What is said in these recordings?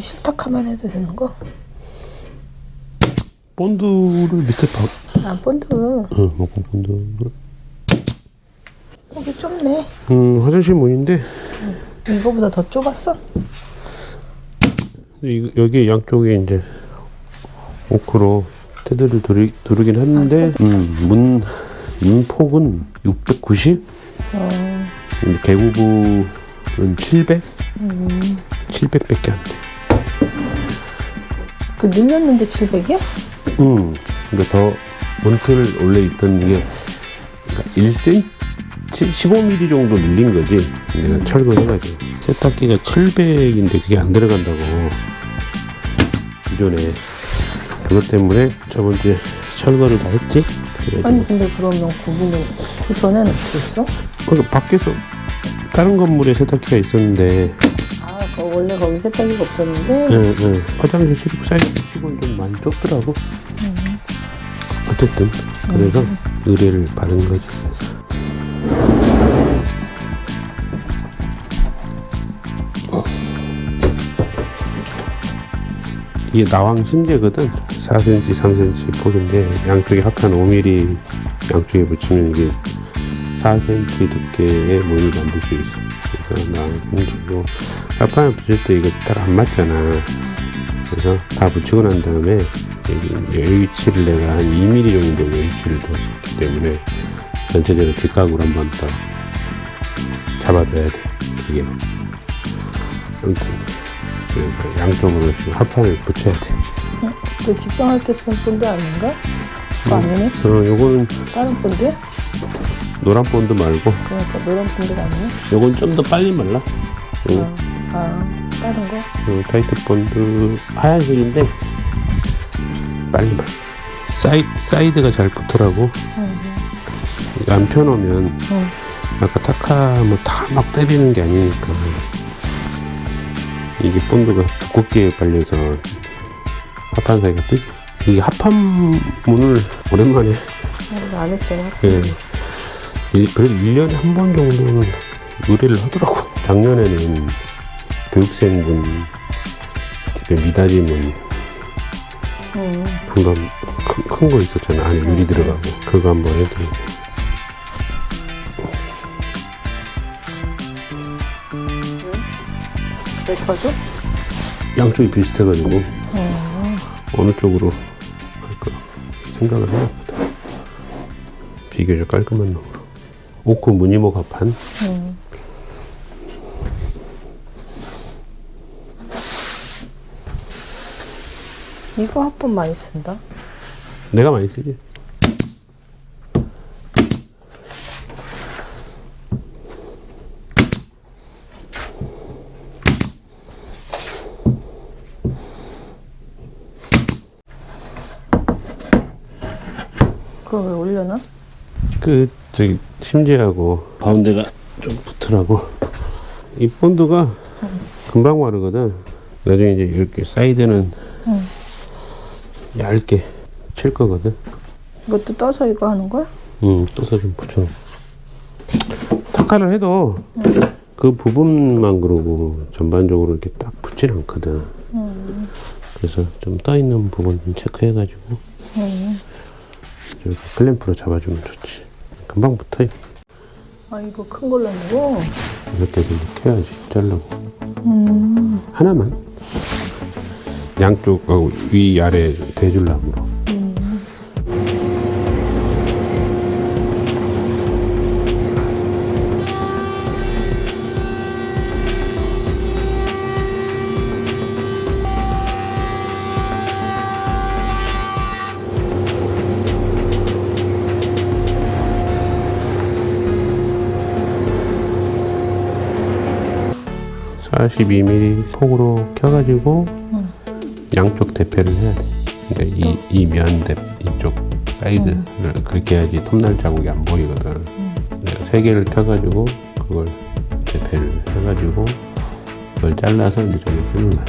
실탁하면 해도 되는 거? 본드를 밑에 봐. 아, 본드. 응, 목공 본드. 여기 좁네. 화장실 문인데. 이거보다 더 좁았어? 여기 양쪽에 이제 오크로 테드를 두르긴 했는데, 문폭은 690? 개구부는 700? 700밖에 안 돼. 그 늘렸는데 700이야? 그러니까 더 원틀 원래 있던 이게 1cm, 15mm 정도 늘린 거지. 내가 철거해가지고 세탁기가 700인데 그게 안 들어간다고 기존에. 그것 때문에 저번 주에 철거를 다 했지. 그래가지고. 아니 근데 그러면 거기는 그 전에는 어떻게 했어? 그러니까 밖에서 다른 건물에 세탁기가 있었는데. 아, 원래 거기 세탁기가 없었는데. 응. 화장실 출입 사이즈 치고는 좀 많이 좁더라고. 어쨌든 그래서 의뢰를 받은 거지. 그래서. 이게 나왕 심재거든. 4cm, 3cm 폭인데 양쪽에 합판 5mm 양쪽에 붙이면 이게 4cm 두께의 문을 만들 수 있어. 그래서 나왕 심재고 합판을 붙일 때 이거 딱 안 맞잖아. 그래서 다 붙이고 난 다음에 여기 위치를 내가 한 2mm 정도 위치를 뒀기 때문에 전체적으로 직각으로 한 번 더 잡아줘야 돼. 기계로. 아무튼 그러니까 양쪽으로 지금 합판을 붙여야 돼. 그 직선할 때 쓴 본드 아닌가? 그거 아니네? 요거는 다른 본드야? 노란 본드 말고. 그러니까 노란 본드가 아니네? 요건 좀 더 빨리 말라. 다른 거? 타이트 본드 하얀색인데 빨리 말라. 사이드가 잘 붙더라고. 이거 안 펴놓으면 아까 타카 뭐 다 막 때리는 게 아니니까 이게 본드가 두껍게 발려서 합판 사이가 뜨지. 이게 합판 문을 오랜만에 안 했잖아. 예. 그래도 1년에 한 번 정도는 의뢰를 하더라고. 작년에는 교육생분 집에 미닫이 문 한번 큰 거 있었잖아. 안에 유리 들어가고 그거 한번 해드리고. 왜 터져? 양쪽이 비슷해가지고 어느 쪽으로 할까 생각을 해봤거든. 비교적 깔끔한 놈으로. 오크 무늬목 합판. 이거 합본 많이 쓴다. 내가 많이 쓰지. 그거 왜 올려놔? 저기 심지하고 가운데가 좀 붙으라고. 이 본드가 금방 마르거든. 나중에 이제 이렇게 사이드는 얇게 칠 거거든. 이것도 떠서 이거 하는 거야? 떠서 좀 붙여. 타카를 해도 그 부분만 그러고 전반적으로 이렇게 딱 붙진 않거든. 그래서 좀 떠 있는 부분 좀 체크해가지고 이렇게 클램프로 잡아주면 좋지. 금방 붙어. 아, 이거 큰 걸로 넣고? 이렇게 이렇게 해야지. 잘라고. 하나만. 양쪽하고 위 아래 대줄람으로. 한 42mm 폭으로 켜가지고 양쪽 대패를 해야 돼. 근데 이 면 이쪽 사이드를 그렇게 해야지 톱날 자국이 안 보이거든. 내가 3개를 켜가지고 그걸 대패를 해가지고 그걸 잘라서 이제 저기 쓰는 거야.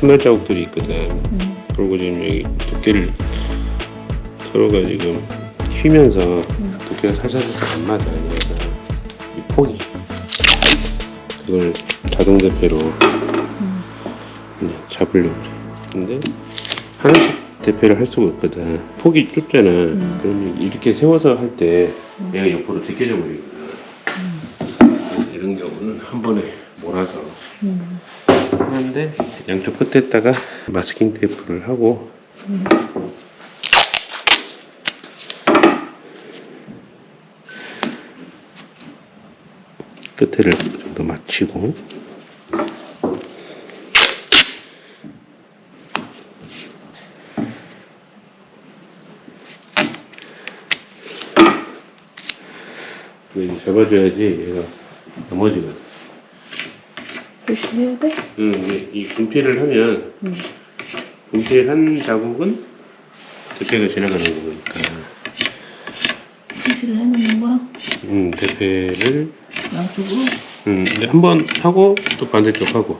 손날 자국들이 있거든. 그리고 지금 여기 두께를 서로가 지금 휘면서 두께가 살살 안 맞아. 그래서 이 폭이 그걸 자동 대패로 그냥 잡으려고 그래. 근데 하나씩 대패를 할 수가 없거든. 폭이 좁잖아. 그러면 이렇게 세워서 할 때 얘가 옆으로 제껴져 버리거든. 이런 경우는 한 번에 몰아서 하는데 양쪽 끝에다가 마스킹 테이프를 하고 끝에를 좀 더 맞추고 이렇게 잡아줘야지 얘가 넘어지거든. 조심해야 돼? 이 분필을 하면 분필 한 자국은 대패가 지나가는 거니까. 표시를 해놓는 거야? 대패를 양쪽으로? 근데 한 번 하고 또 반대쪽 하고.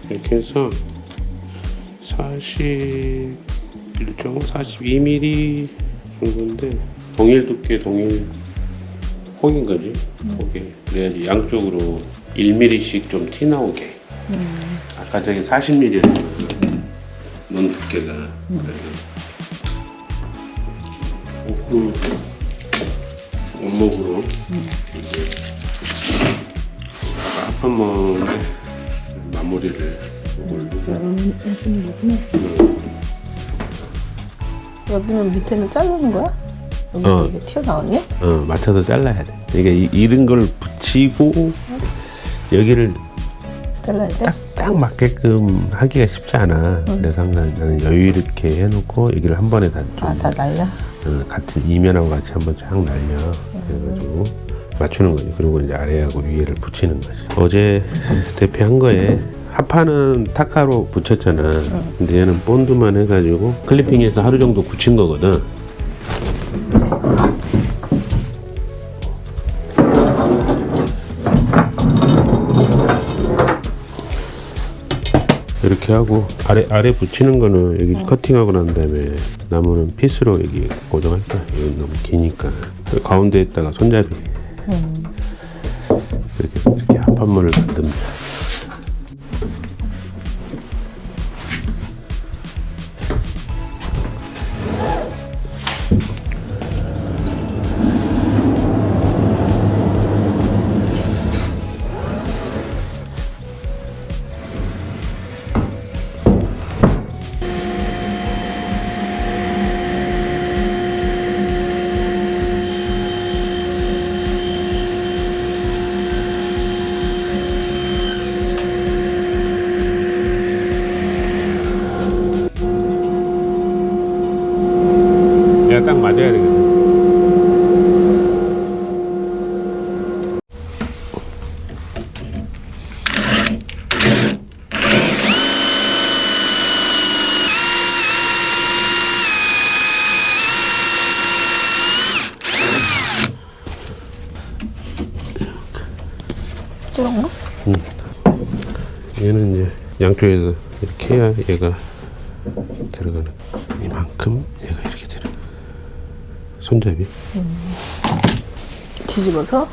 이렇게 해서 42mm 정도인데 동일 두께 동일 폭인 거지. 폭이 그래야지 양쪽으로 1mm씩 좀 티 나오게. 아까 저기 40mm였어. 눈 두께가. 그래서 원목으로 이제 합판목에 마무리를 여기는 해주는 거구나. 여기는 밑에는 자르는 거야? 여기 이게 튀어나왔네? 맞춰서 잘라야 돼. 이게 이런 걸 붙이고 여기를 잘라야 돼? 딱 맞게끔 하기가 쉽지 않아. 그래서 항상 나는 여유 있게 해놓고 여기를 한 번에 다 좀 다 날려? 같은 이면하고 같이 한번 쫙 날려. 그래가지고 맞추는 거지. 그리고 이제 아래하고 위에를 붙이는 거지. 어제 대패한 거에 하판은 타카로 붙였잖아. 근데 얘는 본드만 해가지고 클리핑해서 하루 정도 굳힌 거거든. 이렇게 하고 아래 붙이는 거는 여기 커팅하고 난 다음에 나무는 피스로 여기 고정할 거야. 여기 너무 기니까 가운데에다가 손잡이 이렇게 합판문을 만듭니다. 딱 맞아야 되거든. 뚫었나? 얘는 이제 양쪽에서 이렇게 해야 얘가 들어가는 이만큼 얘가 이렇게 들어가. 손잡이. 뒤집어서?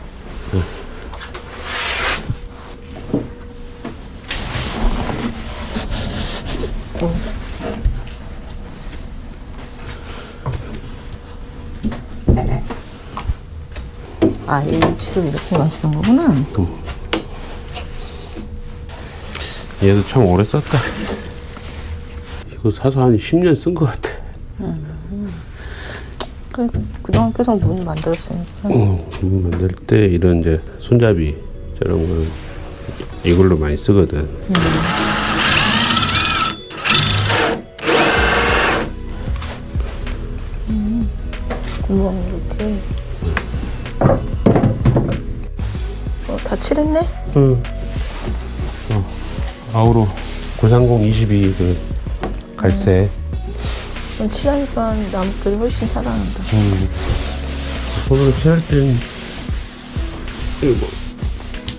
아, 이 위치를 이렇게 맞추는 거구나. 얘도 참 오래 썼다. 이거 사서 한 10년 쓴 것 같아. 그동안 계속 문 만들었으니까. 문 만들 때 이런 이제 손잡이 저런 거는 이걸로 많이 쓰거든. 구멍 이렇게. 다 칠했네? 응. 아우로 930 22 그 갈색. 칠하니까 나무끼리 훨씬 살아난다. 손으로 칠할 땐 이거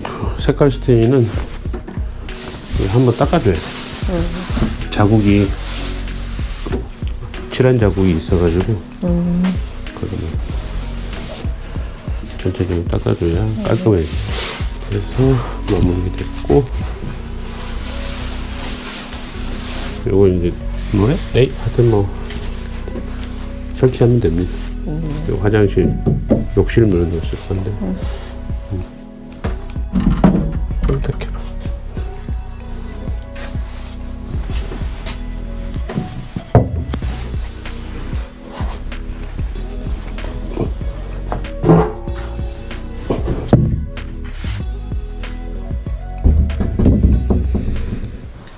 뭐 색깔 스테인은 한번 닦아줘야 돼. 자국이 칠한 자국이 있어가지고 그러면 전체적으로 닦아줘야 깔끔해. 그래서 마무리 됐고, 요거 이제 뭐해? 에이 하여튼 뭐 설치하면 됩니다. 요 화장실 욕실 문을 넣었을 건데.